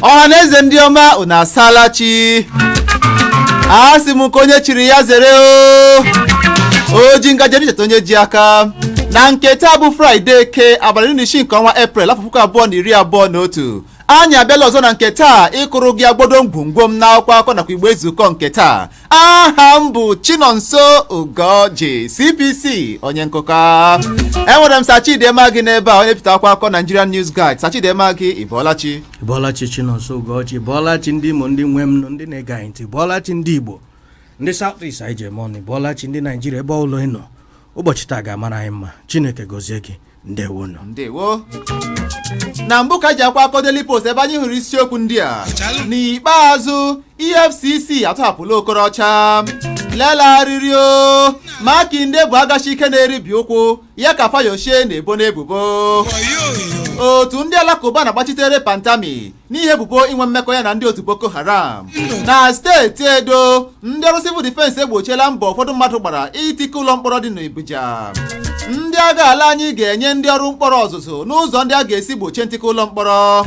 Ọhaneze ndị ọma unu asala chi. Asị m nke onye chiri ya zere o ji ngaji echeta onye ji aka. Na nke taa bụ Fraịde ke abalị 16 nke ọnwa Eprel 2021. Anyị abịala ọzọ na nke taa ịkụrụ gị agbodo ngwungwom n'akwụkwọ akụkọ nakwa Igbo Ezukoo nke taa. Aha m bụ Chinonso Ugorji CPC onye nkụkọ. Enwere m Sachidema gị n'ebe a onye pụta akwụkwọ akụkọ Nigerian News Guide. Sachidema gị ịbọọlachi. Ịbọọlachi Chinonso Ugorji, ịbọọlachi ndị Imo ndị nwe m ndị na-ege ntị, ịbọọlachi ndị Igbo ndị South East anyị je mọnụ, ịbọọlachi ndị Nigeria ebe ụlọ ịnọ. Ụbọchị taa ga-amara anyị mma. Chineke gọzie gị. Ndewo nọ. Ndewo. Na mbụ ka ji akwa akọ Daily Post ebe anyị hụrụ isiokwu ndị a. N'ikpeazụ EFCC atọhapụla Okorocha. Lelarịrịo Makinde bụ agachi ike na-eribi ụkwụ ya ka Fayoshie na-ebo n'ebubo. Otu ndị alakụba na-agbachitere Pantami n'ihe ebubo inwe mmekọ ya na ndị otu Boko Haram. Na steeti Edo ndị ọrụ civil defense egbochiela mbọ ụfọdụ mmadụ gbara itikọ ụlọ mkpọrọ dị n'Ibuja. Ndị agha ala anyị ga-enye ndị ọrụ mkpọrọ ọzụzụ n'ụzọ ndị a ga-esi gbochie ntikọ ụlọ mkpọrọ.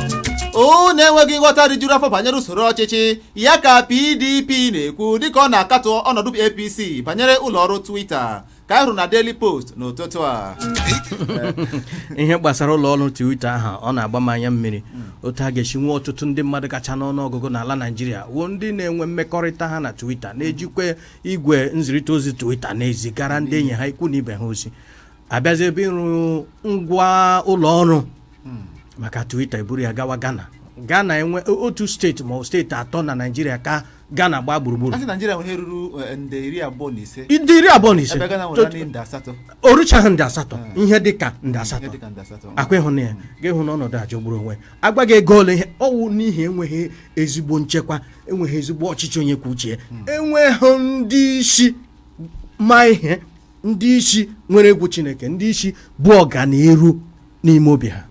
Na-enweghị nghọta rijuru afọ banyere usoro ọchịchị ya ka PDP na-ekwu dịka ọ na-akatọ ọnọdụ APC banyere ụlọ ọrụ Twitter ka anyị hụrụ na Daily Post n'ụtụtụ a. Ihe gbasara ụlọ ọrụ Twitter ahụ ọ na-agba m anya mmiri. Otu a ga-esi nwee ọtụtụ ndị mmadụ kacha n'ọnụọgụgụ n'ala Naịjirịa wuo ndị na-enwe mmekọrịta ha na Twitter na-ejikwa igwe nzirịta ozi Twitter na-ezigara ndị enyi ha ikwu na ibe ha ozi. Abịazi ebe ịrụ ngwa ụlọ ọrụ maka Twitter eburu ya gawa Ghana enwe otu steeti ma steeti atọ na Naịjirịa ka Ghana gbaa gburugburu. Asị Naịjirịa nwere ruru nde 25. Ndị 25. Ebe Ghana nwere nde 8. Oruchaghị nde 8. Ihe dịka nde 8. Akwa ịhụ na ya ga-ehụ n'ọnọdụ ajọgburu onwe. Agbaghị ego ole ihe ọwụ n'ihi enweghị ezigbo nchekwa, enweghị ezigbo ọchịchị onye kwuo uche, enweghị ndị isi ma ihe, ndị isi nwere egwu Chineke, ndị isi bụ ọganiru n'ime obi ha.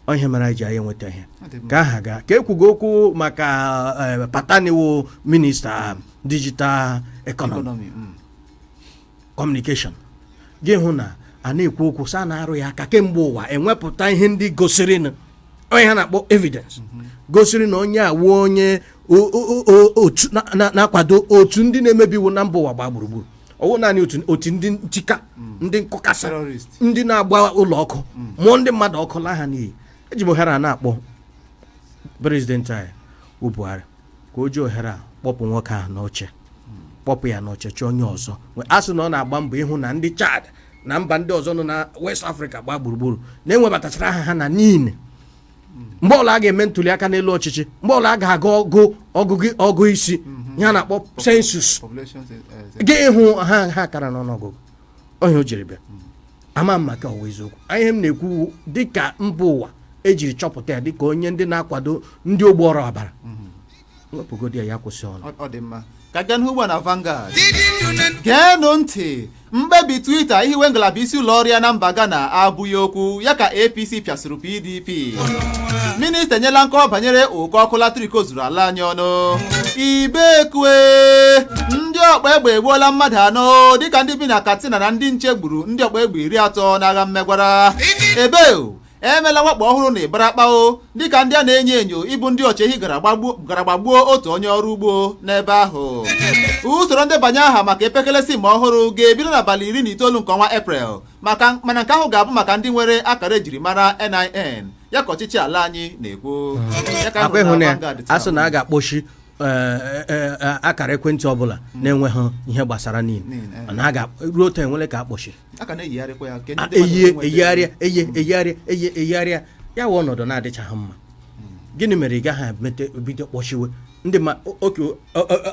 Onye mere anyị ji anyị enweta ihe ka aha ga ka ekwugo okwu maka Pataniwo minista digital economy communication gị hụ na a na-ekwu okwu sa na-arụ ya aka kemgbe ụwa enwepụta ihe ndị gosiri na onye ha na-akpọ evidence gosiri na onye awụ onye na-akwado otu ndị na-emebi iwu na mba ụwa gbaa gburugburu. Ọwụ naanị otu ndị ntika ndị nkụkasị ndị na-agba ụlọ ọkụ mụọ ndị mmadụ ọkụ laa ha n'iyi. Eji ohere a na-akpọ prezidenti anyị bụ Buhari ka o ji ohere a kpọpụ nwoke ahụ n'oche, kpọpụ ya n'oche chọọ onye ọzọ. A sị na ọ na-agba mbọ ịhụ na ndị Chad na mba ndị ọzọ nọ na West Africa gbaa gburugburu na-enwebatachara aha ha na niile. Mgbe ọla a ga-eme ntuli aka n'elu ọchịchị, mgbe ọla a ga-aga ọgụ isi ihe a na-akpọ sensus ga-ịhụ ha kara n'ọnụọgụgụ. Onye o jiri bịa ama maka ọwa eziokwu. Ihe m na-ekwu dịka mba ụwa ejiri chọpụta ya dịka onye ndị na-akwado ndị ogbo ọrụ ọbara. Wepụgodi ya kwụsị ọnụ. Ọ dị mma ka gaa n'ugbo na Vanguard. Geenụ ntị, mkpebi Twitter ihiwe ngalaba isi ụlọ ọrụ ya na mba Ghana abụghị okwu ya ka APC pịasịrị PDP. Minista enyela nkọwa banyere ụkọ ọkụ latrik ozuru ala anyị ọnụ. Ibekwe ndị ọkpa egbe egbuola mmadụ 4 dịka ndị bi na Katsina na ndị nche gburu ndị ọkpa egbe 30 n'agha mmegwara. Ebeo emela mwakpo ọhụrụ na Ibarakpao dịka ndị a na-enyo enyo ịbụ ndị ọchịehi gara gbagbuo otu onye ọrụ ugbo n'ebe ahụ. Usoro ndebanye aha maka epekelesimu ọhụrụ ga-ebido n'abalị 19 nke ọnwa Eprel mana nke ahụ ga-abụ maka ndị nwere akara ejirimara NIN ya ka ọchịchị ala anyị na-ekwu. Asụ na a ga-akpọchi akara ekwentị ọbụla na-enweghị ihe gbasara niile na ruo otu enwele ka akpọchi eyigharịa ya wụ ọnọdụ na-adịchaghị mma. Gịnị mere ị gaghị bido kpọchiwe ndị otu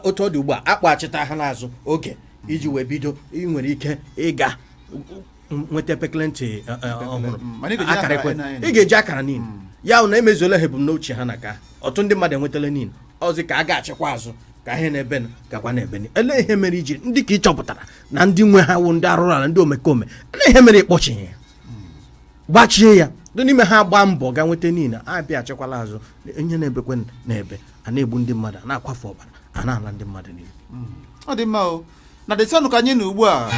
ọ dị ugbu a akpọchita ha n'azụ oge iji wee bido ị nwere ike ịga nweta ekwentị ọhụrụ akara ekwentị ị ga-eji akara niile ya na emezuola ha ebumnuche ha na ka ọtụtụ ndị mmadụ enwetala niile ọzọ ka a ga-achịkwa azụ ka ihe na-ebe gakwa na-ebe ele ihe mere iji ndị ka ị chọpụtara na ndị nwe ha wụ ndị arụrụ ala ndị omekome ele ihe mere ịkpọchighị ya gbachie ya ndị n'ime ha gbaa mbọ ga nweta niile a bịa achịkwala azụ ihe na-ebekwe na-ebe a na-egbu ndị mmadụ a na-akwafe ọbara a na-ala ndị mmadụ niile. Ọ dị mma o na desọnụ ka anyị na ugbu a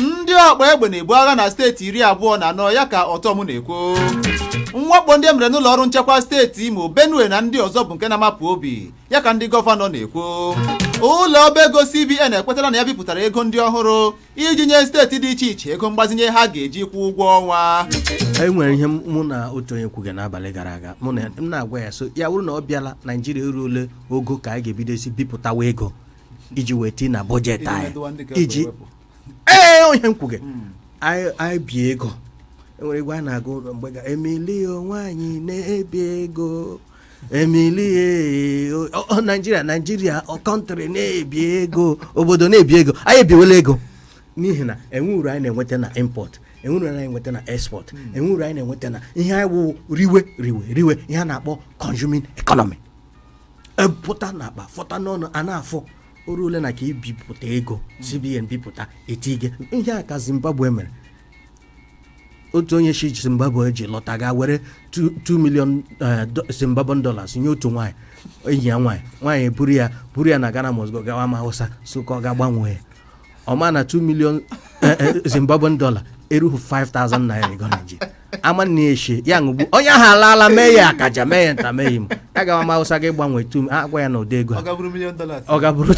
ndị ọkpa egbe na-ebu agha na steeti 24 ya ka ọtọm na-ekwu. Mwakpo ndị emere n'ụlọ ọrụ nchekwa steeti Imo, Benue na ndị ọzọ bụ nke na-amapụ obi ya ka ndị gọvanọ na-ekwu. Ụlọ ọba ego CBN ekwetara na ya bipụtara ego ndị ọhụrụ iji nye steeti dị iche iche ego mgbazinye ha ga-eji kwụ ụgwọ ọnwa. Enwere ihe mụ na otu onye kwuge n'abalị gara aga m na-agwa ya so ya wụrụ na ọ bịala Naijiria eruole ogo ka anyị ga-ebidosi bipụtawa ego iji weta na bọjetị anyị iji onye nkwuge anyị bie ego. Enwere egwu a na-agụ mgbe Emilio nwaanyị na-ebi ego Emilio Naijiria kọntrị na-ebi ego obodo na-ebi ego anyị ebiwela ego n'ihi na enwe uru anyị na-enweta na import enwe uru anyị na-enweta na export enwe uru anyị na-enweta na ihe anyị wụ riwe ihe a na-akpọ consuming economy pụta na akpa fọta n'ọnụ a na-afọ oru ole na ka ibipụta ego CBN bipụta etige ihe a ka Zimbabwe mere. Otu onye shi Zimbabwe ji lọta ga were $2 million Zimbabwean dollars nye otu nwaanyị enyi ya nwaanyị buru ya na Ghana Moscow gawa ma Hausa so ka ọ ga-agbanwe ya ọma na $2 million Zimbabwean dollar erughị 5,000 naira ego Nigeria ama na-eche ya ṅụgbu onye ahụ alaala mee ya akaja mee ya nta mee m ya gawa ma Hausa ga-agbanwe agwa ya na ụdị ego ọ ga-bụrụ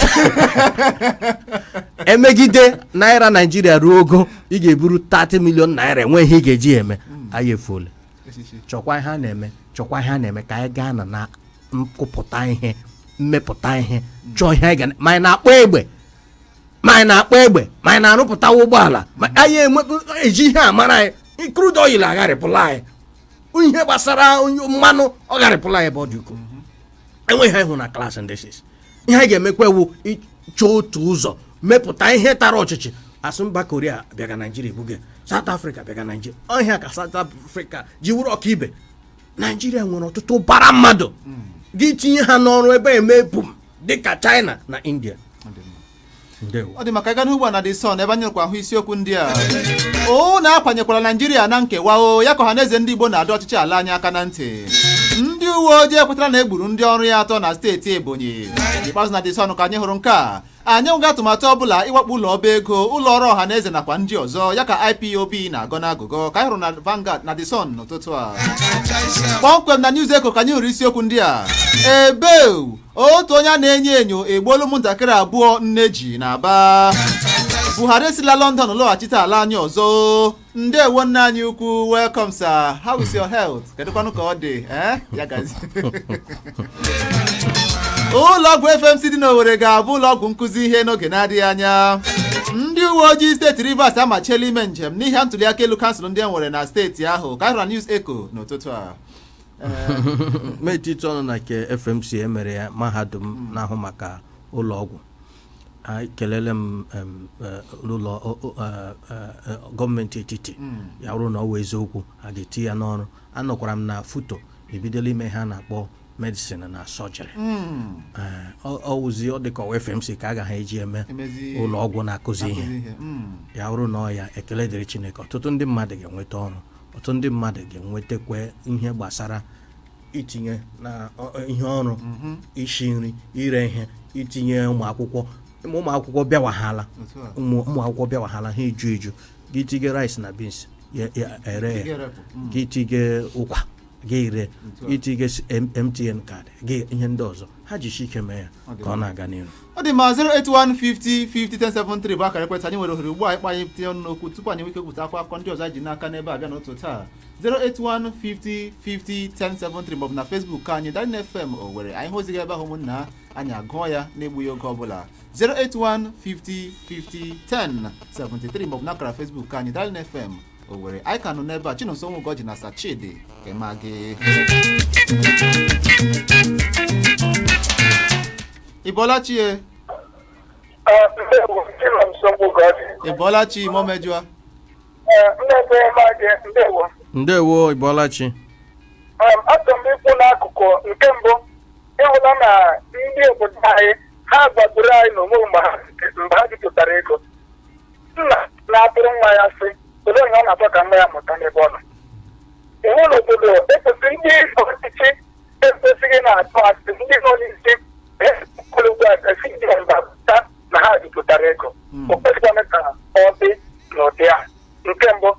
emegide naira Nigeria ruo ogo ị ga-eburu 30 million naira enweghị ị ga-eji eme anyị efuola. Chọkwa ihe a na-eme ka anyị gaa na nkụpụta ihe mmepụta ihe chọọ ihe anyị ma anyị na-akpọ egbe ma anyị na-arụpụta ụgbọala ma anyị eji ihe amara anyị crude oil agharịpụla anyị ihe gbasara mmanụ ọ gharịpụla anyị ebe ọ dị ukwuu. Enweghị anyị hụ na class and disease ihe anyị ga-emekwa ewu ịchọ otu ụzọ mepụta ihe tara ọchịchị. Asụmba Korea bịaga Naijiria ebuga South Africa bịaga Naijiria ọhịa ka South Africa ji wuru ọkaibe. Naijiria nwere ọtụtụ bara mmadụ gị tinye ha n'ọrụ ebe eme bum dịka China na India. Ọ dị maka ịga n'ugbo na The Sun ebe anyị nkwa ahụ isiokwu ndị a na-akwanyekwara Naijiria na nkewa ya ka ọhaneze ndị Igbo na-adọ ọchịchị ala anyị aka na ntị. Ndị uwe ojii ekwetara na egburu ndị ọrụ ya 3 na steeti Ebonyi. Ikpeazụ na The Sun ka anyị hụrụ nke a anyị nwega atụmatụ ọbụla ịwakpo ụlọ ọba ego ụlọ ọrụ ọhaneze nakwa ndị ọzọ ya ka IPOB na-agọ n'agụgọ ka anyị hụrụ na Vanguard na The Sun n'ụtụtụ a. Kpọmkwem na News Echo ka anyị hụrụ isiokwu ndị a. Otu onye a na-enyo enyo egbuola ụmụntakịrị abụọ nne ji na Aba. Buhari esila London lọghachite ala anyị ọzọ. Ndewo nna anyị ukwu, welcome sir. How is your health? Kedụkwanụ ka ọ dị? Ya gazi. Ụlọ ọgwụ FMC dị n'Owerri ga-abụ ụlọ ọgwụ nkụzi ihe n'oge na-adịghị anya. Ndị uwe ojii steeti Rivers amachiela ime njem n'ihe ntụliaka elu kansụl ndị e nwere na steeti ahụ ka anyị hụrụ na News Echo n'ụtụtụ a. Metiti ọnụ na ke FMC emere ya mahadum na-ahụ maka ụlọ ọgwụ. Kelele m ụlọ gọọmenti etiti ya bụrụ na ọ wụ eziokwu a ga-eti ya n'ọrụ. Anọkwara m na foto ebidola ime ha na-akpọ medicine na surgery. Ọwụzi ọ dịka FMC ka a gaghị eji eme ụlọ ọgwụ na-akụzi ihe ya bụrụ na ọ ya ekele dịrị Chineke. Ọtụtụ ndị mmadụ ga-enweta ọrụ, ọtụtụ ndị mmadụ ga-enwetakwa ihe gbasara itinye na ihe ọrụ isi nri ire ihe itinye ụmụ akwụkwọ bịawahala ha eju eju gị tinye rice na beans ya ere ya gị tige ụkwa gị ire gị tige MTN kaadị gị ihe ndị ọzọ ha jishi ike mee ya ka ọ na-aga n'ihu. Ọ dị ma 08150501073 bụ akara ekwentị anyị nwere ohere ugbu a ịkpa anyị tinye ọnụ n'okwu tupu anyị nwike kwupụta akụkọ ndị ọzọ anyị ji n'aka n'ebe a bịa n'otu taa. 08150501073 maọbụ na Facebook anyị Darling FM Owerri. Anyị hụzighị ebe ahụ ụmụnna anyị agụọ ya na-egbughị oge ọbụla 08150501073 maọbụ na akara Facebook anyị Darling FM Owerri. Anyị ka nọ n'ebe a Chinonso Ugorji na Sachidi Emage. Ibolachi Ibolachi momejua ndewo Ibolachi achọrọ m ikwu n'akụkụ nke mbụ ịhụla na ndị obodo anyị ha gbadoro anyị n'onwe mgbe ha bipụtara ego nna na-atụrụ nwa ya sị olee onye ọ na-achọ ka nwa ya mụta n'ebe ọ nọ. iwu n'obodo ekwesịrị ndị ọchịchị ekwesịghị na-atụ asị ndị nọ n'isi na ha bipụtara ego o kwesịkwana ka ọ dị n'ụdị a. Nke mbụ.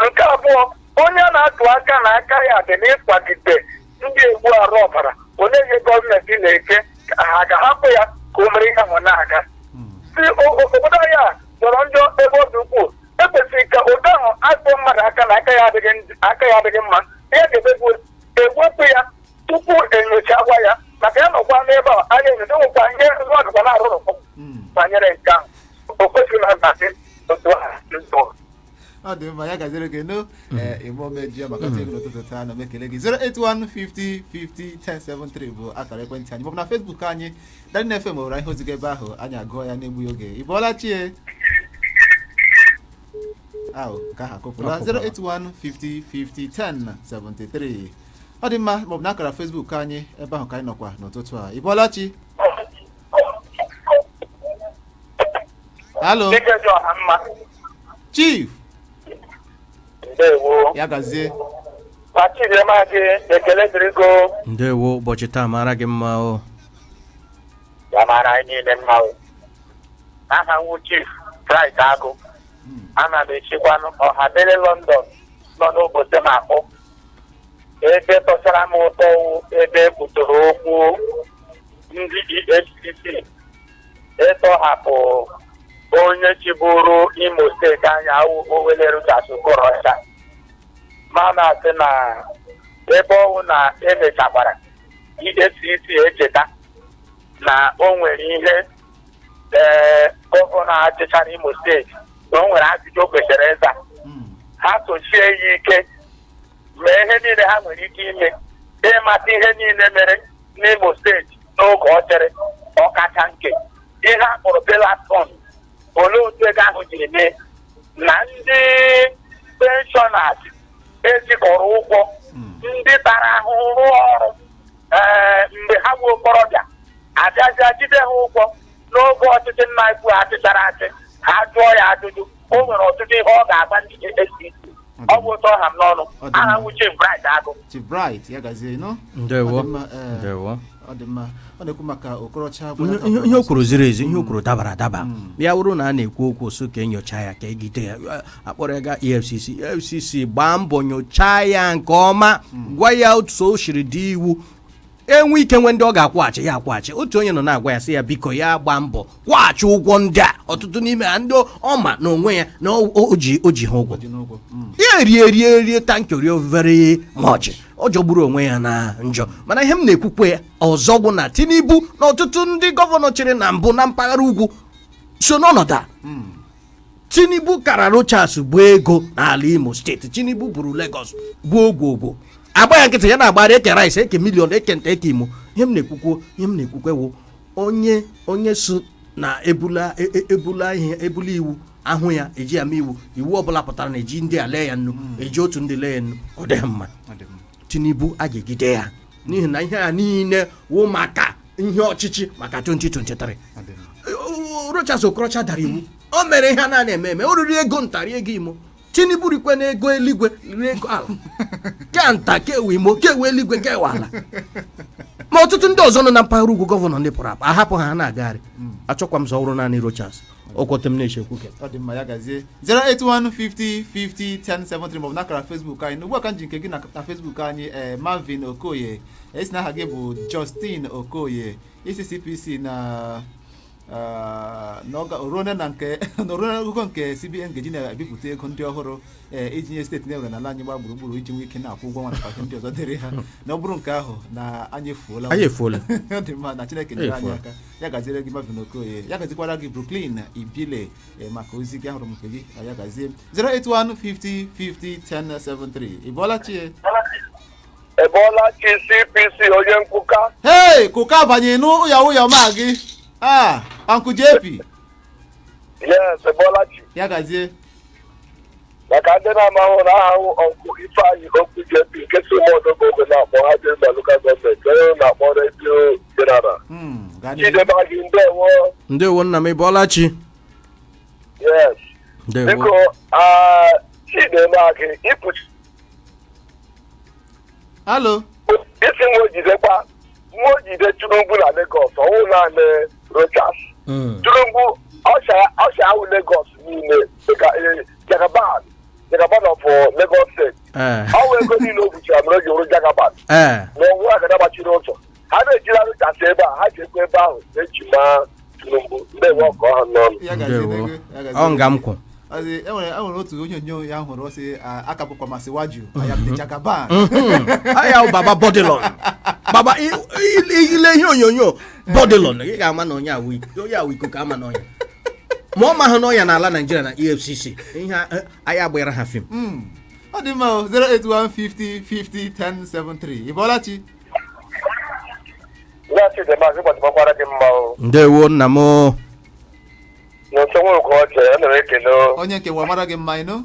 Nke abụọ, onye a na-atụ aka na aka ya dị n'ịkwagide ndị egbu arụ ọbara onye ihe gọọmenti na-eke ha ga-ahapụ ya ka o mere ihe ahụ na-aga si obodo anyị a jọrọ njọ ebe ọ dị ukwuu. Ekwesịrị ka ụdị ahụ atụ mmadụ aka na aka ya adịghị mma ihe ga-emebu ewepụ ya tupu enyochagwa ya maka ya nọkwa n'ebe a anya enyocha nwekwa ihe ọdụkwa na-arụ ụlọ banyere nke ahụ o kwesịrị na nhazi otu ha ndụ. Ọ dị mma ya gaziri gị no Igbo meji maka otu egwu n'ụtụtụ taa na mekele gị 08150501073 bụ akara ekwentị anyị maọbụ na Facebook anyị Darling FM Owerri. Ihe ozigo ebe ahụ anyị agụọ ya na-egbughị oge. Ibolachi ahụ ka ha kụpụla 08150501073. Ọ dị mma maọbụ na akara Facebook anyị ebe ahụ ka anyị nọkwa n'ụtụtụ a. Ibolachi halo Chief ndewo ya gazie ekele dịrị go ndewo ụbọchị taa mara gị mma o ya mara anyị niile mma o. Aha nwu Chief Bright Agụ ana m echekwa ọhabere London nọ n'obodo m akpụ ebe tọchara m ụtọ ebe ekwutoro okwu ndị CPC ịtọhapụ onye chịbụrụ Imo steeti anya Owele Rochas Okorocha mana asị na ebe ọwụ na emechakwara CPC echeta na o nwere ihe gọvanọ achịchara Imo steeti na o nwere ajụjụ o kwesịrị ịza ha sochie ya ike mee ihe niile ha nwere ike ime ịmata ihe niile mere n'Imo steeti n'oge ọ chere ọkacha nke ihe a kpọrọ Belatọn. Olee otu ego ahụ jiri mee na ndị penshọnas ejikọrọ ụgwọ ndị tara ahụhụ rụọ ọrụ mgbe ha bụ okorobịa abịazịa jide ha ụgwọ n'oge ọchịchị nna ikwu achịchara achị ha jụọ ya ajụjụ o nwere ọtụtụ ihe ọ ga-agba ndị CPC. Ọ bụ ụtọ ha m n'ọnụ. Aha nwụ Chief Bright Agụ. Chief Bright ya gazie no ndewo ọ dị mma ọ na-ekwu maka Okorocha ihe o kwuru ziri ezi ihe o kwuru dabara adaba ya wụrụ na a na-ekwu okwu so ka enyocha ya ka egide ya akpọrọ ya ga EFCC gbaa mbọ nyochaa ya nke ọma gwa ya otu o siri dị iwu enwe ike nwe ndị ọ ga-akwụghachi ya akwụghachi. Otu onye nọ na-agwa ya sị ya biko ya gbaa mbọ kwụghachi ụgwọ ndị a ọtụtụ n'ime ha ndị ọma na onwe ya na o ji ha ụgwọ ya rie tankerio very much ọ jọgburu onwe ya na njọ. Mana ihe m na-ekwukwe ya ọzọ bụ na Tinubu na ọtụtụ ndị gọvanọ chịrị na mbụ na mpaghara ugwu so n'ọnọdụ a. Tinubu kara Rochas bụ ego n'ala Imo steeti. Tinubu buru Lagos bụ ogwogwo agba ya nkịtị ya na-agbara eke rice eke milion eke nta eke imo. Ihe m na-ekwukwe wụ onye so na ebula iwu ahụ ya eji ama iwu ọbụla pụtara na eji ndị a lee ya nnu eji otu ndị lee ya nnu ọ dịghị mma. Tinubu a ga-egide ya n'ihi na ihe a niile wụ maka ihe ọchịchị maka 2023. Rochas Okorocha dara iwu o mere ihe a na-eme o riri ego ntarị ego imo. Tinubu rikwe na ego eluigwe rie ego ala ke nta ke ewe imo ke ewe eluigwe ke ewe ala ma ọtụtụ ndị ọzọ nọ na mpaghara ugwu gọvanọ ndị pụrụ apụ ahapụ ha na-agagharị achọkwa m zọwụrụ naanị Rochas ọkwọte m na-echekwu ke ọ dị mma ya gazie 08150501073 maọbụ n'akara Facebook anyị ugbu a ka nji nke gị na Facebook anyị Marvin Okoye esi na aha gị bụ Justin Okoye isi CPC na orone na nke orone akụkọ nke CBN ga-eji na-ebipụta ego ndị ọhụrụ iji nye steeti na-ewere n'ala anyị gba gburugburu iji nwee ike na-akwụ ụgwọ nwa nakwa ndị ọzọ dịrị ha na ọ bụrụ nke ahụ na anyị efuola ọ dị mma na Chineke nyere anyị aka ya gaziere gị Marvin Okoye ya gazikwara gị Brooklyn Ibile maka ozi gị ahụrụ m nke gị ya gazie 08150501073 ịbọọla chie Ebolachi CPC onye nkwụka. Hey, kụka banye n'ụya ma gị. Uncle JP. Yes, Ebolachi. Ya gazie. Maka ndị na-amahụ na aha Uncle Ifeanyi Okwu JP nke si ụmụọdụ gọọmenti na-akpọ ha dị na local gọọmenti onye na-akpọ redio general. Chidemagị ndewo. Ndewo nna m Ebolachi. Yes. Ndewo. Biko Chidemagị ịpụchi. Hello. Isi nwa ojide Tinubu na Lagos ọwụ naanị Rochas. Tinubu ọsha ahụ Lagos niile Jagaban of Lagos State. Ọwụ ego niile o buchara mere o ji wụrụ Jagaban. Na ọnwụ agada gbachiri ụzọ. Ha na-ejiri Rochas ebe a ha ji ekwe ebe ahụ na-eji ma Tinubu ndị ewe ọkọ ha n'ọnụ. Ọ nga m kwụ. enwere otu onyonyo ya hụrụ osi akapụkwa masị waju aya ndị Jagaban aya baba bodilon baba ile ihe onyonyo bodilon ị ga-ama na onye awụ iko ka ama na onye ma ọ ma ha n'ọnya n'ala Nigeria na EFCC ihe aya gbara ha fim ọ dị mma 08150501073 Ibolachi ndewo nna m onye nke wa mara gị mma ịnụ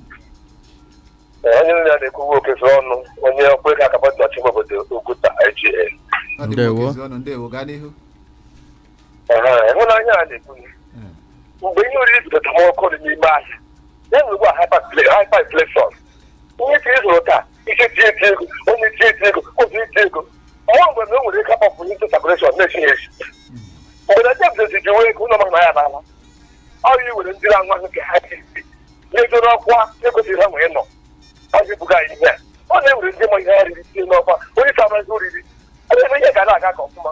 onye nne ya na-ekwuwe okezi ọnụ onye okwe ka akapa dị n'ọchịchị obodo Oguta IGA. Ndewo gaa n'ihu. Ịhụnanya a na-ekwu mgbe ihe oriri bidota m ọkụ dị n'ime ahịa ya nwere ugbu a hyperinflation onye tiri zụrụ taa ike tie ego onye tie ego ozi ite ego nwa mgbe na o nwere ike akpọpụ into circulation na-esi esi mgbe na jebụzi ji wee ego ụlọ maka na ya n'ala ọrụ iwere ndị na-anwa ahụ nke ha isi n'ego n'ọkwa egosiri ha nwee nọ ọjị bụga anyị ihe ọ na-ewere ndị ma ihe ha riri sie n'ọkwa onye ka amaghị oriri ebe ihe ga na-aga ka ọfụma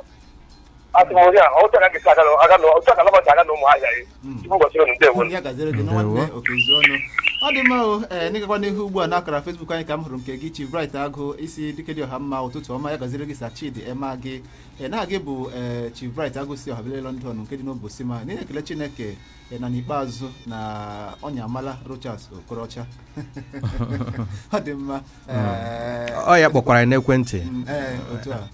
atụmọhịa a otu aga gịsi aga n'ụmụaja na ụmụahịa ya tupu ụbọchị ọnụ ndewo ọ dị mma n'ịgakwa n'ihu ugbu a n'akara Facebook anyị ka m hụrụ nke gị Chief Bright Agụ isi dikedi ọha mma ụtụtụ ọma ya gaziri gị Sachid Ema gị na gị bụ Chief Bright Agụ si Ọhabele London nke dị n'Obosima na-ekele Chineke na n'ikpeazụ na ọnya amala Rochas Okorocha ọ dị mma ọ ya kpọkwara ya n'ekwentị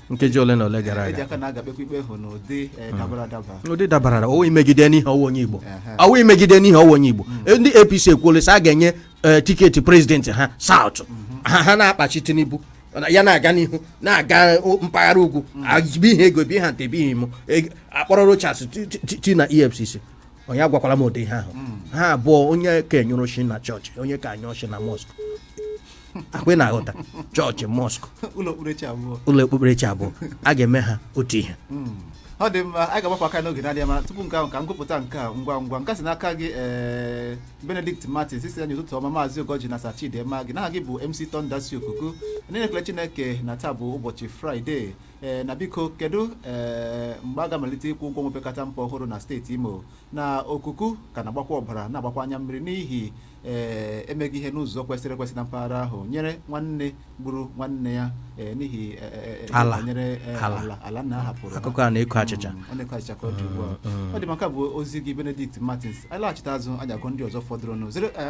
nkeji ole na ole gara aga eji aka na-agakpekwa ikpe hụ n'ụdị dabara adaba ụdị dabara ọwụ imegide n'ihe ọwụ onye Igbo ọwụ imegide n'ihe ọwụ onye Igbo ndị APC ekwuolesa a ga-enye tiketi prezidenti ha South ha na-akpachi Tinubu ya na-aga n'ihu na-aga mpaghara ugwu ajibi ihe ego bi ha ntebighị m akpọrọ Rochas ti na EFCC onye agwakwala m ụdị ha ahụ ha abụọ onye ka enyụrụ shi na chọọchị onye ka anyụọ shi na mosque akwe na-aghọta chọọchị mosque ụlọ okpukperechi abụọ a ga-eme ha otu ihe ọ dị mma anyị ga-agbapụ aka n'oge na-adịghị mara tupu nke ahụ ka m gụpụta nke a ngwa ngwa nke si n'aka gị Benedict Martins isi anyị ụtụtụ ọma Maazị Ugorji na Sachid Ema gị n'aha gị bụ MC Thunders Okuku na-ekele Chineke na taa bụ ụbọchị Fraịde na biko kedu mgbe a ga-amalite ịkwụ ụgwọ nwepekata mpa ọhụrụ na steeti Imo na Okuku ka na-agbakwa ọbara na-agbakwa anya mmiri n'ihi emeghị ihe n'ụzọ kwesịrị ekwesị na mpaghara ahụ nyere nwanne gburu nwanne ya n'ihi ala na ahapụrụ akụkọ a na-eko achịcha ọ na-eko achịcha ka ọ dị ugbu a ọ dị maka bụ ozi gị Benedict Martins anyị laghachite azụ anyị agụ ndị ọzọ fọdụrụ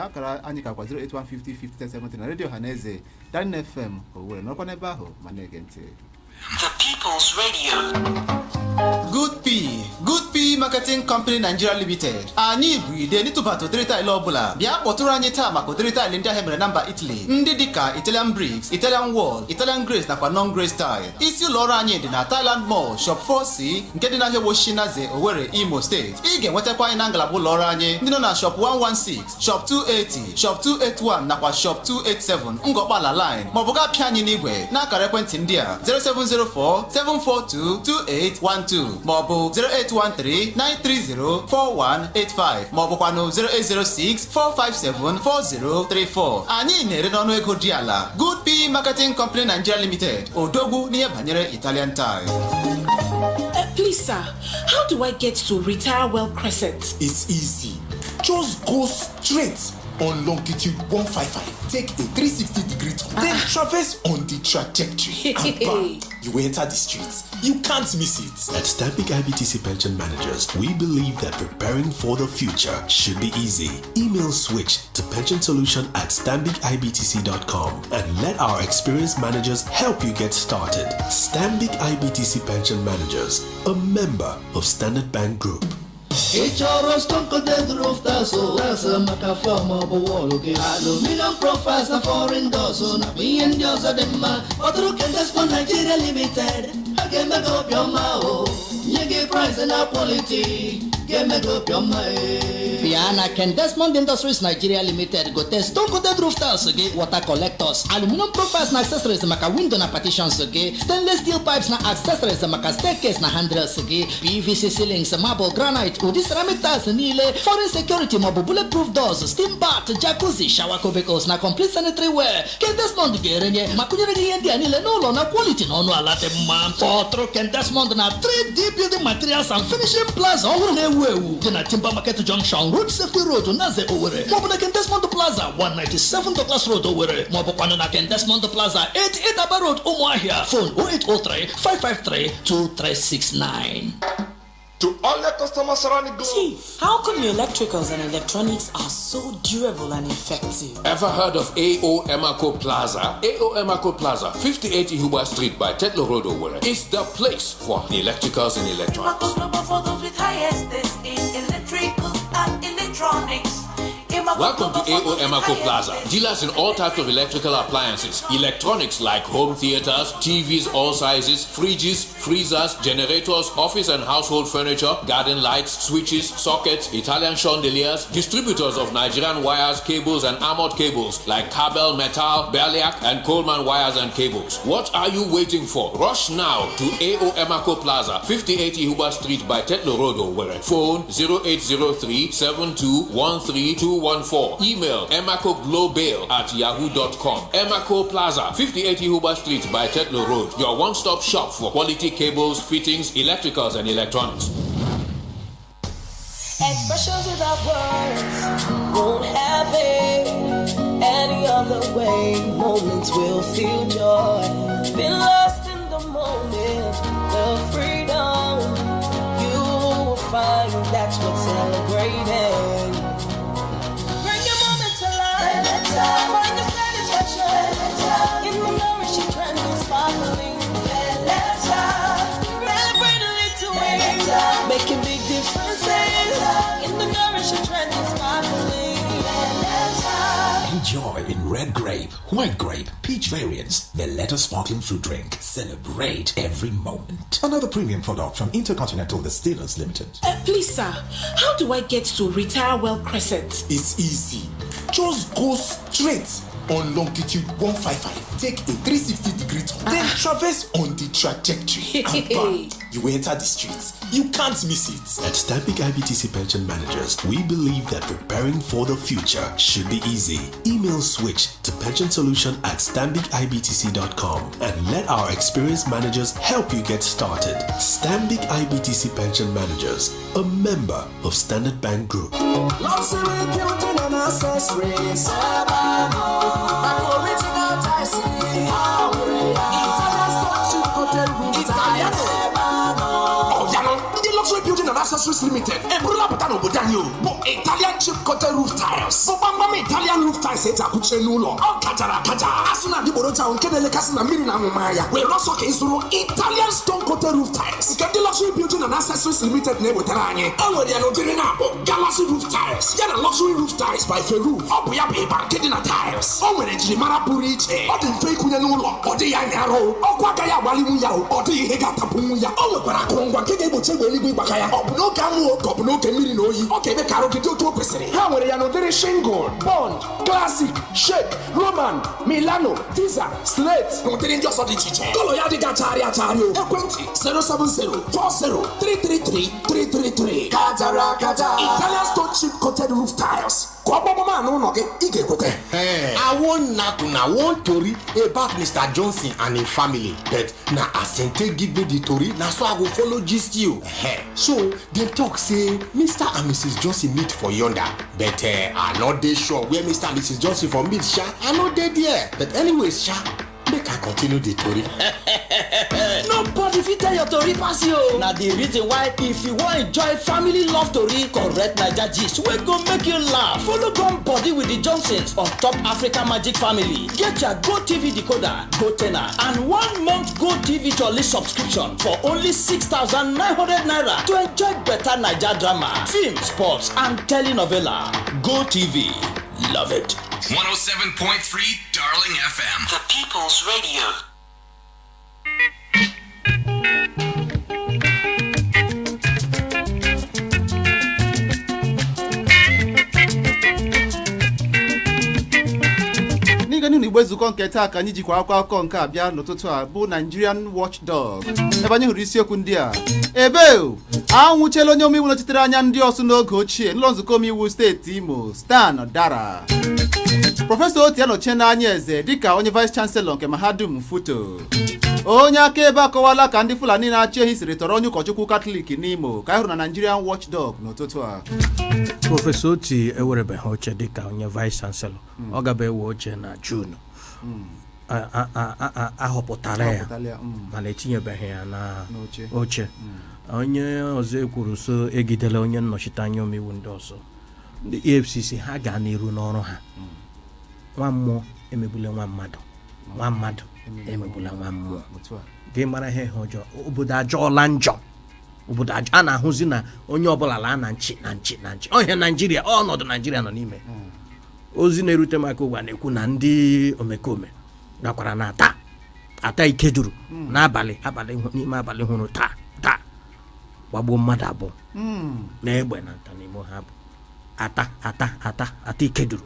akara anyị kakwa 08150501073 na redio Ọhaneze Dan FM Owerri nọrọkwa n'ebe ahụ ma na-ege ntị The People's Radio. Good P maka Marketing Company Nigeria Limited. Anyị bụ ide n'ịtụbata ụdịrị taịlụ ọbụla. Bịa kpọtụrụ anyị taa maka ụdịrị taịlụ ndị ahụ mere na mba Italy. Ndị dịka Italian Bricks, Italian Wall, Italian Grace nakwa Non-Grace Tile. Isi ụlọ ọrụ anyị dị na Thailand Mall, Shop 4C nke dị n'ahịa Woshinaze, Owerri, Imo State. Ị ga-enwetakwa anyị na ngalaba ụlọ ọrụ anyị ndị nọ na Shop 116, Shop 280, Shop 281 nakwa Shop 287 Ngọkpala Line maọbụ gaa pịa anyị n'igwe n'akara ekwentị ndị a 0704 742 2812 maọbụ 0813 930 4185 maọbụkwanụ 0806 457 4034. Anyị na-ere n'ọnụ ego dị ala. Good P Marketing Company Nigeria Limited. Odogwu n'ihe banyere Italian Tile. Please, sir, how do I get to Retire Well Crescent? It's easy. Just go straight on longitude 155. Take a 360-degree turn, then traverse on the trajectory. And bam, you enter the streets. You can't miss it. At Stanbic IBTC Pension Managers, we believe that preparing for the future should be easy. Email switch to pensionsolution@stanbicibtc.com and let our experienced managers help you get started. Stanbic IBTC Pension Managers, a member of Standard Bank Group. Aluminum profiles na foreign doors na being yours at the man. Other can just for Nigeria Limited. I can make up your mouth. You give price and quality. Can make up your mind. Piana Ken Desmond Industries Nigeria Limited go test stone coated roof tiles again, water collectors, aluminum profiles na accessories maka window na partitions again, stainless steel pipes na accessories maka staircase na handrails again, PVC ceilings, marble granite, udi ceramic tiles niile, foreign security mabu bulletproof doors, steam bath, jacuzzi, shower cubicles na complete sanitary wear. Ken Desmond ga-erenye makunyere gị ihe ndị a niile n'ụlọ na quality na ọnụ ala dị mma. Fọtụrụ Ken Desmond na 3D building materials and finishing plaza ọhụrụ na-ewu ewu dị na Timber Market Junction, Road Safety Road, Naze Owerri, maọbụ na Ken Desmond Plaza 197 Douglas Road Owerri, maọbụ kwanụ na Ken Desmond Plaza 88 Aba Road Umuahia. Phone 0803 553 2369. To all your customers around the globe. Chief, how come your electricals and electronics are so durable and effective? Ever heard of AO Emaco Plaza? AO Emaco Plaza, 58 Ihuba Street by Tetlo Road, Owerri, is the place for the electricals and electronics. For those with highest taste in electrical and electronics. Welcome to AO Emaco Plaza. Dealers in all types of electrical appliances, electronics like home theaters, TVs all sizes, fridges, freezers, generators, office and household furniture, garden lights, switches, sockets, Italian chandeliers, distributors of Nigerian wires, cables and armored cables like Cabel, Metal, Berliak and Coleman wires and cables. What are you waiting for? Rush now to AO Emaco Plaza, 58 Ihuba Street by Tetlo Road, Owerri. Phone 0803 7213 Email emacoglobal@yahoo.com. Emaco Plaza, 58 Ihuba Street by Tetlo Road. Your one-stop shop for quality cables, fittings, electricals, and electronics. Expressions without words won't have it any other way. Moments will feel joy. Been lost in the moment, the freedom. You will find that's what's celebrating. Find the satisfaction in the nourishing trend of sparkling. Celebrate a little ways, making big differences in the nourishing trend of sparkling. Enjoy in red grape, white grape, peach variants, Valletta sparkling fruit drink. Celebrate every moment. Another premium product from Intercontinental Distillers Limited. Please, sir, how do I get to Retire Well Crescent? It's easy. Just go straight on longitude 155. Take a 360-degree turn, then traverse on the trajectory. And bam, you enter the streets. You can't miss it. At Stanbic IBTC Pension Managers, we believe that preparing for the future should be easy. Email switch to pensionsolution@stanbicibtc.com and let our experienced managers help you get started. Stanbic IBTC Pension Managers, a member of Standard Bank Group. Luxury building and accessories. Original Tyson. Italian stone coated roof tiles. Luxury building and accessories Accessories Limited. Eburula pụta n'obodo anyị o. Bụ Italian chip coated roof tiles. Bụ gbamgbam Italian roof tiles eji akụchie n'ụlọ. Ọ kachara akaja. Asị na adịgboroja nke na-elekasị na mmiri na amụma ya. Were ọsọ ka ịzụrụ Italian stone coated roof tiles. Nke ndị Luxury Building and Accessories Limited na-ewetara anyị. E nwere ya n'ụdịrị na-abụ Galaxy roof tiles. Ya na Luxury roof tiles by Ferroof. Ọ bụ ya bụ ịba nke dị na tiles. O nwere njirimara pụrụ iche. Ọ dị mfe ịkwụnye n'ụlọ. Ọ dịghị anya arụ. Ọkụ agaghị agbalinwu ya. Ọ dịghị ihe ga-atapụnwu ya. O nwekwara akụrụngwa nke ga-egbochi egbe eluigwe ịgbaka ya. Ọ bụ n'oge anwụ ka ọ bụ n'oge mmiri na oyi. Ọ ga-eme ka arụ gị dị otu o kwesịrị. Ha nwere ya n'ụdịrị shingle, bond, classic, shake, roman, milano, tiza, slate na ụdịrị ndị ọzọ dị iche iche. Kọlọ ya adịghị achagharị achagharị o. Ekwentị 070-40-333-333. Kajara akaja. Italian stone chip coated roof tiles. Ka ọ gbọgbọma n'ụlọ gị, ị ga-ekwete. I wan knack una one tori about Mr. Johnson and him family, but na Asante give me the tori, na so I go follow gist you. So dem talk say Mr. and Mrs. Johnson meet for yonder, but I no dey sure where Mr. and Mrs. Johnson for meet sha. I no dey there, but anyways sha, make I continue the tori. Nobody fit tell your tori pass you. Na the reason why if you wan enjoy family love tori, correct Naija gist wey go make you laugh, follow come body with the Johnsons on top Africa Magic Family. Get your GoTV decoder, GoTenna, and 1 month GoTV jolly subscription for only 6,900 naira to enjoy better Naija drama, film, sports, and telenovela. GoTV, love it. 107.3 Darling FM. The People's Radio. n'ịga n'ihu Igbo Ezukoo nke taa ka anyị jikwa akụkọ nke a bịa n'ụtụtụ a bụ Nigerian Watchdog ebe anyị hụrụ isiokwu ndị a. Ebe anwụchiela onye omeiwu nọchitere anya ndị Ọsụ n'oge ochie n'ụlọ nzukọ omeiwu steeti Imo, Stan Dara. Prọfesọ Oti anọchie n'anya eze dịka onye vice chancellor nke Mahadum Futo. Onye akaebe akọwala ka ndị Fulani na-achị ehi siri tọrọ onye ụkọchukwu Katọlik n'Imo ka anyị hụrụ na Nigerian Watchdog n'ụtụtụ a. Prọfesọ Oti ewerebeghị oche dịka onye vice chancellor. Ọ gaba ewe oche na June. Ahọpụtara ya mana etinyebeghị ya na oche. Onye ọzọ ekwuru so egidela onye nnọchite anya omeiwu ndị ọzọ. Ndị EFCC ha gaa n'iru n'ọrụ ha. Nwa mmụọ emegbula nwa mmadụ. Nwa mmadụ emegbula nwa mmụọ. Gị mara ihe ọjọọ. Obodo ajọọla njọ. Obodo a na-ahụzi na onye ọbụla laa na nchi. Ọhịa Naijiria, ọnọdụ Naijiria nọ n'ime. Ozi na-erute maka ụwa na-ekwu na ndị omekome gakwara na ata Ikeduru n'abalị n'ime abalị hụrụ taa gbagbuo mmadụ abụọ na egbe na ntanimo ha bụ ata Ikeduru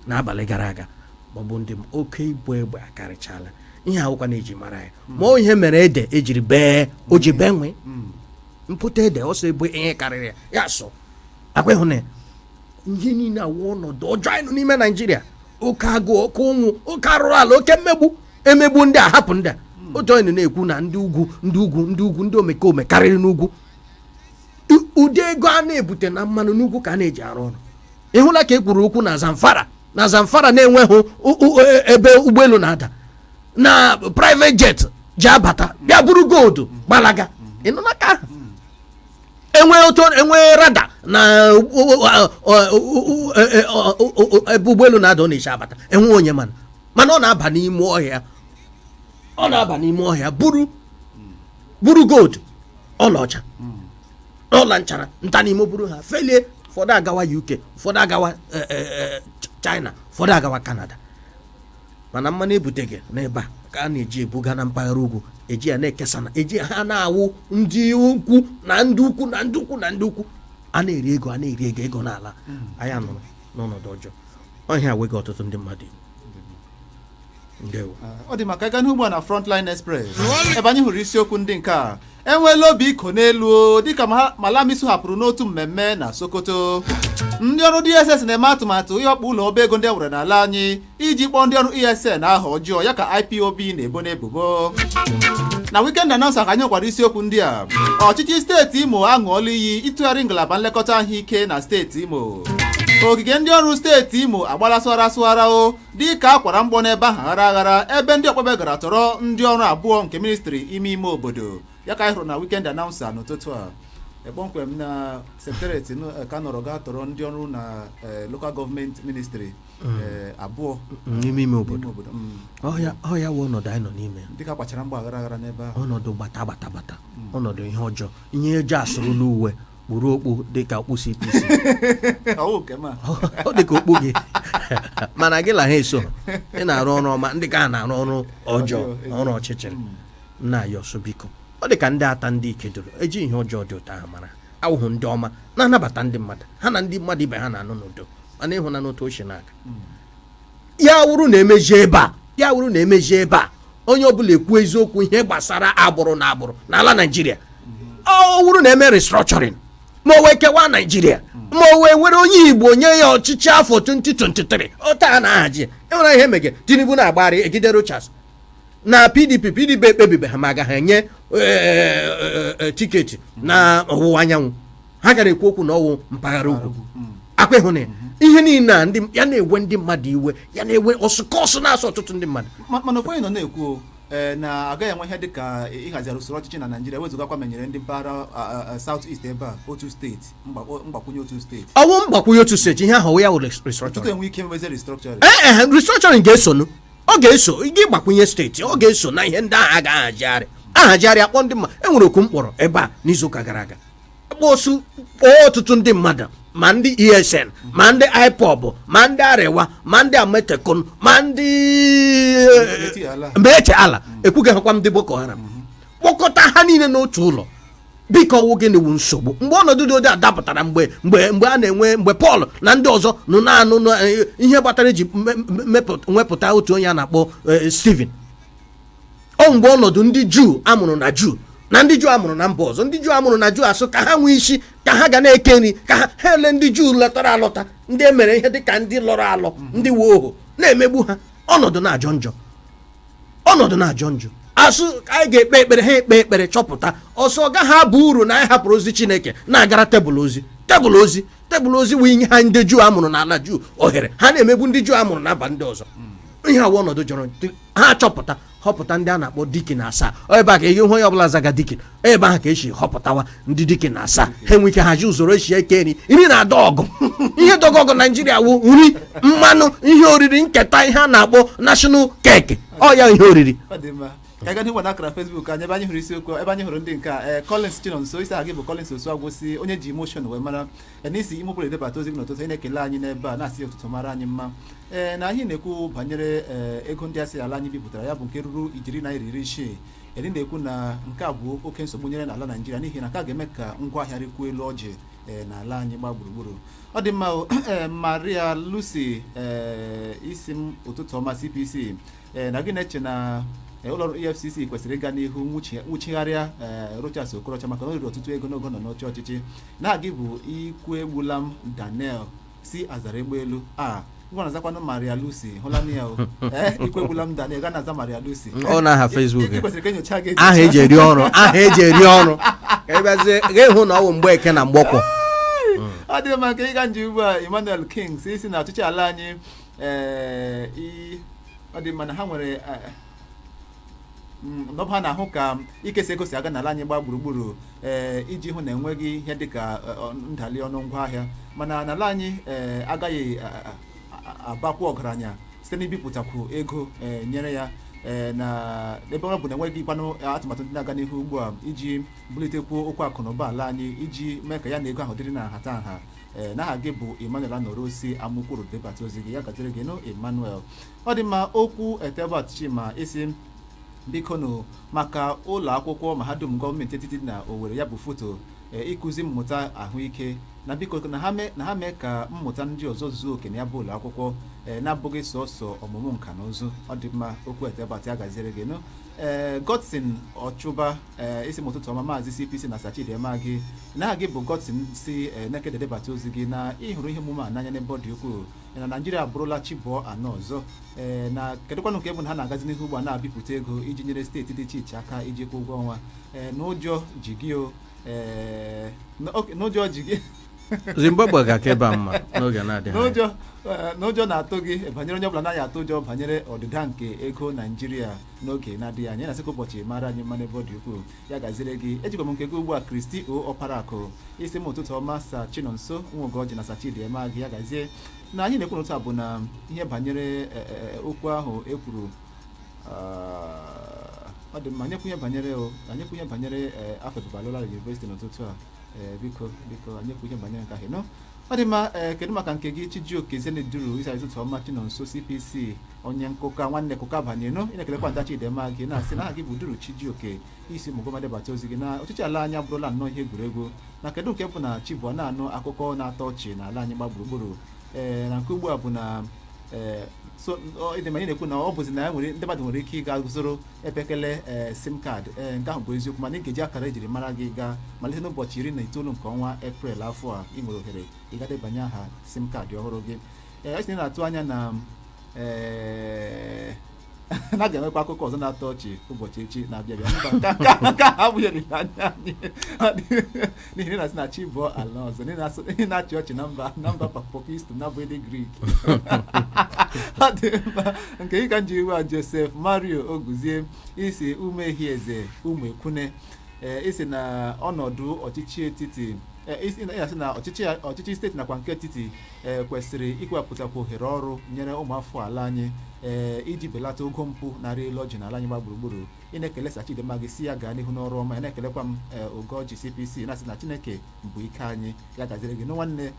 n'abalị gara aga gbagbuo ndị oke ibu egbe akarịchala ihe ahụkwa na-eji mara ya ma ihe mere ede ejiri bee o ji benwe mpụta ede ọsọ ebe ihe karịrị ya so akwa ịhụ na ihe niile awụ ọnọdụ ọjọọ anyị nọ n'ime Naijiria. Oke agụ, oke ụnwụ, oke arụrụ ala, oke emegbu ndị a hapụ ndị a. Otu onye na-ekwu na ndị ugwu ndị omekome karịrị n'ugwu. Ụdị ego a na-ebute na mmanụ n'ugwu ka a na-eji arụ ọrụ. Ịhụla ka e kwuru okwu na Zamfara na-enweghị ebe ụgbọelu na-ada na private jet ji abata bịa buru goldu gbalaga. Ịnụ n'aka ahụ enwe rada na ebe ụgbọelu na-ada ọ na-eche abata enwe onye mana ọ na-aba n'ime ọhịa buru gold ọlaọcha ọla nchara nta n'ime buru ha felie. Ụfọdụ agawa UK, ụfọdụ agawa China, ụfọdụ agawa Canada. Mana mmanụ ebuteghị n'ebe a ka a na-eji ebuga na mpaghara ugwu eji ya na-ekesa na eji ha na-awụ ndị ukwu na ndị ukwu a na-eri ego n'ala. Anyị nọ n'ọnọdụ ọjọọ. Ọhịa wega ọtụtụ ndị mmadụ. Ndewo. Ọ dị maka ịga n'ugbo na Frontline Express ebe anyị hụrụ isiokwu ndị nke a. Enweela obi iko n'elu dịka Malamisu hapụrụ n'otu mmemme na Sokoto. Ndị ọrụ DSS na-eme atụmatụ ihe ọkpụ ụlọ ọba ego ndị nwere n'ala anyị iji kpọọ ndị ọrụ ESN aha ọjọọ ya ka IPOB na-ebo n'ebubo. Na weekend announcer ka anyị nwekwara isiokwu ndị a. Ọchịchị steeti Imo aṅụọla iyi ịtụgharị ngalaba nlekọta ahụike na steeti Imo. Ogige ndị ọrụ steeti Imo agbala sụara o dịka akwara mgbọ n'ebe ahụ aghara ebe ndị ọkpọbe gara tọrọ ndị ọrụ abụọ nke ministri ime obodo ya ka anyị hụrụ na weekend announcer n'ụtụtụ a. kpọmkwem na sekretariat ka nọrọ ga tọrọ ndị ọrụ na local government ministry abụọ n'ime obodo ọhịa wụ ọnọdụ anyị nọ n'ime dịka kpachara mgba aghara n'ebe ahụ ọnọdụ gbata ọnọdụ ihe ọjọọ ihe eji asụrụ n'uwe kpụrụ okpu dịka okpu CPC ọ dịka okpu gị mana gị la ha eso ị na-arụ ọrụ ọma ndị ka ha na-arụ ọrụ ọjọọ ọrụ ọchịchịrị nna ya ọsọ biko ọ dịka ndị ata ndị ike doro eji ihe ọjọọ dị ụtọ ha mara awụhụ ndị ọma na-anabata ndị mmadụ ha na ndị mmadụ ibe ha na-anụ n'udo mana ịhụ na n'otu ochie n'aka ya wụrụ na-emeji ebe a onye ọbụla ekwu eziokwu ihe gbasara agbụrụ na agbụrụ n'ala Naịjirịa ọ wụrụ na-eme restructuring ma o wee kewaa Naịjirịa ma o wee were onye Igbo nye ya ọchịchị afọ 2023 ọta a na-ahaji enwere ihe mege Tinubu na-agbagharị egide Rochas na PDP ekpebibe ha ma agaghị enye tiketi na ọwụwa anyanwụ ha gara ekwu okwu na ọwụ mpaghara ugwu akwa ịhụ na ihe niile a ya na-ewe ndị mmadụ iwe ya na-ewe ọsụkọsụ na-asụ ọtụtụ ndị mmadụ mana ụfọdụ nọ na-ekwu na agaghị enwe ihe dịka ịhazigharị usoro ọchịchị na Naịjirịa wezụgakwa menyere ndị mpaghara South East ebe a otu steeti mgbakwunye otu steeti ọwụ mgbakwunye otu steeti ihe ahụ ya wụ restructuring enwe ike meweze restructuring restructuring ga-esonu ọ ga-eso gị gbakwunye steeti ọ ga-eso na ihe ndị ahụ agaghị ahazigharị akpọ ndị mmadụ enwere okwu mkpọrọ ebe a n'izuụka gara aga kpọọ ọtụtụ ndị mmadụ ma ndị ESN ma ndị IPOB ma ndị Arewa ma ndị Ametekun ma ndị Mbeche ala ekwughị hakwa ndị Boko Haram kpọkọta ha niile n'otu ụlọ biko ọwụ gị na-ewu nsogbu mgbe ọnọdụ dị adapụtara mgbe a na-enwe mgbe Paul na ndị ọzọ nọ na-anụ ihe gbatara eji nwepụta otu onye a na-akpọ Stephen ọ mgbe ọnọdụ ndị Juu amụrụ na Juu na ndị Juu amụrụ na mba ọzọ ndị Juu amụrụ na Juu asụ ka ha nwee isi ka ha ga na-eke nri ka ha ele ndị Juu lọtara alọta ndị emere ihe dịka ndị lọrọ alọ ndị wee oho na-emegbu ha ọnọdụ na-ajọ njọ asụ anyị ga-ekpe ekpere ha ekpe ekpere chọpụta ọsọ gaghị abụ uru na anyị hapụrụ ozi Chineke na-agara tebụl ozi wee nye ha ndị Juu amụrụ n'ala Juu ohere ha na-emegbu ndị Juu amụrụ na mba ndị ọzọ ihe awa ọnọdụ jọrọ ha chọpụta họpụta ndị a na-akpọ dikin asaa ebe a ka ihe onye ọbụla zaga dikin ebe ahụ ka esi họpụtawa ndị dikin asaa ha enwe ike haji usoro esi eke nri na-adọ ọgụ ihe dọgọ ọgụ Naịjirịa wụ nri mmanụ ihe oriri nketa ihe a na-akpọ national cake ọ ya ihe oriri ka ga n'ihu na akara Facebook anyị ebe anyị hụrụ isiokwu ebe anyị hụrụ ndị nke Collins Chinonso isi agị bụ Collins Osuagwusi onye ji emotion wee mara n'isi imụpụrụ edebata ozi gị n'ụtụtụ na-ekele anyị n'ebe a na-asị ụtụtụ mara anyị mma na anyị na-ekwu banyere ego ndị asị ala anyị bipụtara ya bụ nke ruru ijeri naira 60 eri na-ekwu na nke a bụ oke nsogbu nyere n'ala Naịjirịa n'ihi na ka ga-eme ka ngwaahịa rịkwuo elu ọjị n'ala anyị gba gburugburu ọ dị mma Maria Lucy isi m ụtụtụ ọma CPC na gị na-eche na ụlọọrụ EFCC kwesịrị ịga n'ihu nwụchigharịa Rochas Okorocha maka na o riri ọtụtụ ego n'ogo nọ n'oche ọchịchị na-agị bụ ikwu egbulam Daniel si azara egbeelu ngwa na-azakwanụ Maria Lucy hụla m ya ikwu egbulam Daniel ga na-aza Maria Lucy ọ na-aha Facebook kwesịrị ka enyocha gị aha eji eri ọrụ ka ịbazie ga-ehụ na ọ bụ mgbe eke na mgbọkwọ ọ dị maka ịga nje ugbu a Emmanuel King si na ọchịchị ala anyị ọ dị mma na ha nwere n'ọba ha na-ahụ ka ikesa ego si aga n'ala anyị gba gburugburu iji hụ na enweghị ihe dịka ndali ọnụ ngwaahịa mana n'ala anyị agaghị abakwa ọgaranya site n'ibipụtakwu ego nyere ya na ebe ọ bụ na enweghị ịkwanụ atụmatụ ndị na-aga n'ihu ugbu a iji bulitekwuo okwu akụ na ụba ala anyị iji mee ka ya na ego ahụ dịrị na nhataha n'aha gị bụ Emmanuel Anorosi amụkwuru debata ozi gị ya gatere gị no Emmanuel ọ dị mma okwu Etebat Chima isi biko nụ maka ụlọ akwụkwọ mahadum gọọmenti etiti na Owerri ya bụ foto ịkụzi mmụta ahụike na biko na ha mee ka mmụta ndị ọzọ zuo oke na ya bụ ụlọ akwụkwọ na-abụghị sọsọ ọmụmụ nka na ụzụ ọ dị mma okwu Etebat ya gaziere gị no Godson Ọchụba isi ụtụtụ ọma maazị CPC na Sachidi Emagị na gị bụ Godson si na-ekede debata ozi gị na ịhụrụ ihe omume a n'anya n'ebe ọ dị ukwuu na Naịjirịa abụrụla chibụọ anọ ọzọ na kedụkwanụ nke bụ na ha na-agazi n'ihu ugbu a na-abịpụta ego iji nyere steeti dị iche iche aka iji kwụ ụgwọ ọnwa n'ụjọ ji gị Zimbabwe ga-akeba mma n'oge na-adịghị n'ụjọ na-atụ gị banyere onye ọbụla naghị atụ ụjọ banyere ọdịda nke ego Naijiria n'oge na-adịghị anya na sịka ụbọchị mara anyị mma n'ebe ọ dị ukwuu ya gaziri gị ejikwa m nke gị ugbu a Kristi O Ọparakụ isi m ụtụtụ ọma sa Chinonso nwa Ugorji na Sachidi ema gị ya gazie na anyị na-ekwu n'otu a bụ na ihe banyere okwu ahụ ekwuru ọ dị mma anyekwu ihe banyere afebụbalụla University n'ụtụtụ a biko anyekwu ihe banyere nke ahụ no ọ dị mma kedu maka nke gị Chijioke Zeneduru isa ụtụtụ ọma Chinonso CPC onye nkụka nwanne kụka banye no ị na-ekelekwa Ntachi Idema gị na-asị na aha gị bụ Duru Chijioke isi mụgọmadị bata ozi gị na ọchịchị ala anyị abụrụla nnọọ ihe egwuregwu na kedu nke bụ na Chibụọ na-anụ akụkọ na-atọ ọchị na ala anyị gba gburugburu na nke ugbu a bụ na so ịdị ma anyị na-ekwu na ọ bụzi na ndị mmadụ nwere ike ịga zụrụ epekele sim kaadị nke ahụ bụ eziokwu mana ị ga-eji akara ejiri mara gị gaa malite n'ụbọchị 19 nke ọnwa Eprel afọ a ị nwere ohere ịga debanye aha sim kaadị ọhụrụ gị esi na-atụ anya na na ga-enwekwa akụkọ ọzọ na-atọ ọchị ụbọchị echi na-abịa nke a abụghị olileanya anyị n'ihi na-asị na chi bụọ ala ọzọ n'ihi na-achị ọchị na mba Pakistan na-abụghị Grik ọ dị mma nke ị ka nji iwe a Joseph Mario Oguzie isi Umehieze ụmụ Ekwune isi na ọnọdụ ọchịchị etiti ịsị na ọchịchị steeti nakwa nke etiti kwesịrị ikwepụtakwa ohere ọrụ nyere ụmụafọ ala anyị iji belata ogo mpụ narị elu ọjị n'ala anyị gba gburugburu ị na-ekele Sachidema gị si ya gaa n'ihu n'ọrụ ọma ya na-ekelekwa m Ugorji CPC na-asị na Chineke bụ ike anyị ya gaziri gị nwanne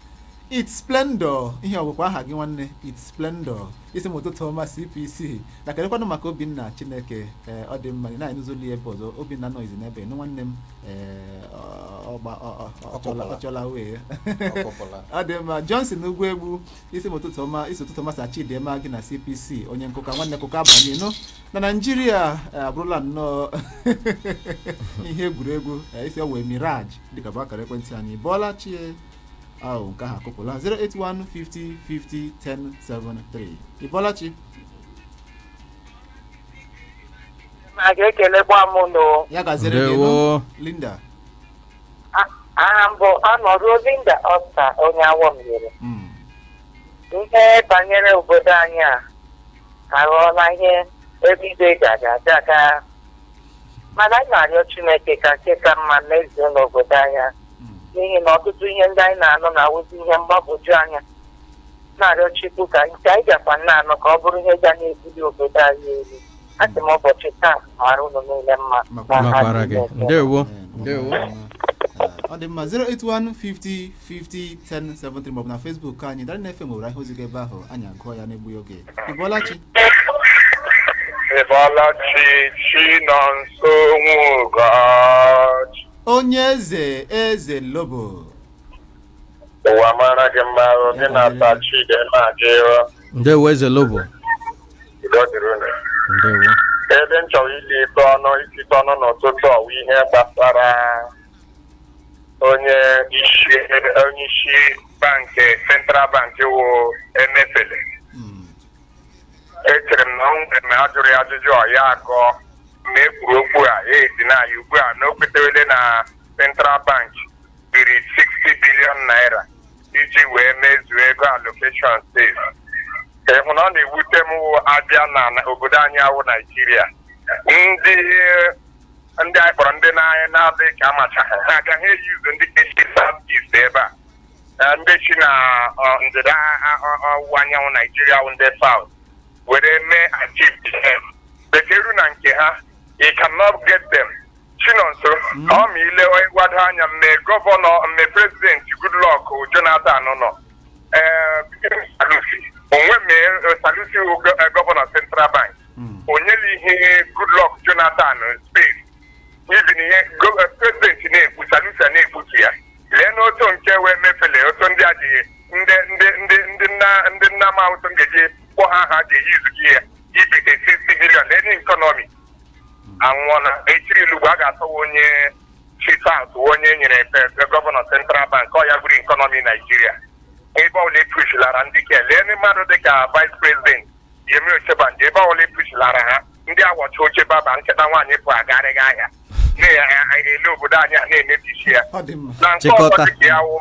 It's Splendor ihe ọgwụkwa aha gị nwanne It's Splendor isi m ụtụtụ ọma CPC na kelekwanụ maka Obinna Chineke ọ dị mma na anyị ebe ọzọ Obinna nọizi n'ebe nwanne m ọchọla wee ọ dị mma Johnson Ugwuegbu isi m ụtụtụ ọma Sachidema gị na CPC onye nkụka nwanne kụka abanye nụ na Naịjirịa abụrụla nnọọ ihe egwuregwu isi ọ wee Mirage dịka bụ akara ekwentị anyị bọọla chie ahụ nke ahụ akụpụla 08150501073 Ibolachi ma ga-ekelekwa m nụ ya gaziri gị Linda aha mbụ ọnọdụ Linda Ọsta onye awọ mmiri ihe banyere obodo anyị a arụọla ihe ebido ga mana anyị na-arịọ Chineke ka nke ka mma mezuo n'obodo anyị n'ihi na ọtụtụ ihe ndị anyị na-anụ na-awụzi ihe mgbagwoju anya na-arịọ Chukwu ka nke anyị gakwa na-anụ ka ọ bụrụ ihe ga na-ebuli obodo anyị elu asị m ụbọchị taa mara unu niile mma ndewo ọ dị mma 08150501073 maọbụ na Facebook anyị Darị na-efe nwere ihe ozi gị ebe ahụ anyị agụọ ya n'egbughị oge Ibolachi Chinonso nwa Ugorji onye eze Lobo ụwa mara gị mma oge na-ata Chidema gị ndewo eze Lobo ndewo ebe m chọrọ isikọ ọnụ n'ụtụtụ ọwụ ihe gbasara onye isi bankị Central Bank wụ Emefele echere m na ọ nwere ma a jụrụ ya ajụjụ ọya agụọ ma ekwuru okwu a edina ya ugbu a na o kwetewele na Central Bank biri 60 billion naira iji wee mezuo ego allocation steeti ịhụ na ọ na-ewute m abịa na obodo anyị awụ Naijiria ndị anyị kpọrọ ndị n'anya na-adịghị ka amachaghị ha agaghị eyuzu ndị esi South East ebe a ndị si na ndịda ọwụwa anyanwụ Naijiria wụ ndị South were mee achieve bekeru na nke ha you cannot get them. Chinonso ọ ma ile gwado anya mme gọvanọ mme prezident Goodluck Jonathan nọ Salusi onwe mee Salusi gọvanọ Central Bank onyela ihe Goodluck Jonathan space even ihe prezident na-ekwu Salusi na-ekputu ya lee n'otu nke wee mefele otu ndị adịghị ndị nna ma ụtọ ngeji kpọ ha ga-eyizugi ya ibite 60 million lee n'economy anwụọna echiri ilugbo a ga-atọwa onye South onye nyere gọvanọ Central Bank ọ ya bụrụ ekọnọmi Naijiria ebe ọbụla epuchilara ndị ke lee mmadụ dịka Vice President Yemi Ochebanje ebe ọbụla epuchilara ha ndị awọcha oche baba nkịta nwaanyị pụ agarịghị ahịa na-ele obodo anyị a na-emebisi ya na nke ọzọ dịka ya wụ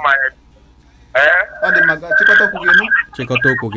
Ọ dị mma, chịkọta okwu gị nụ. Chịkọta okwu gị.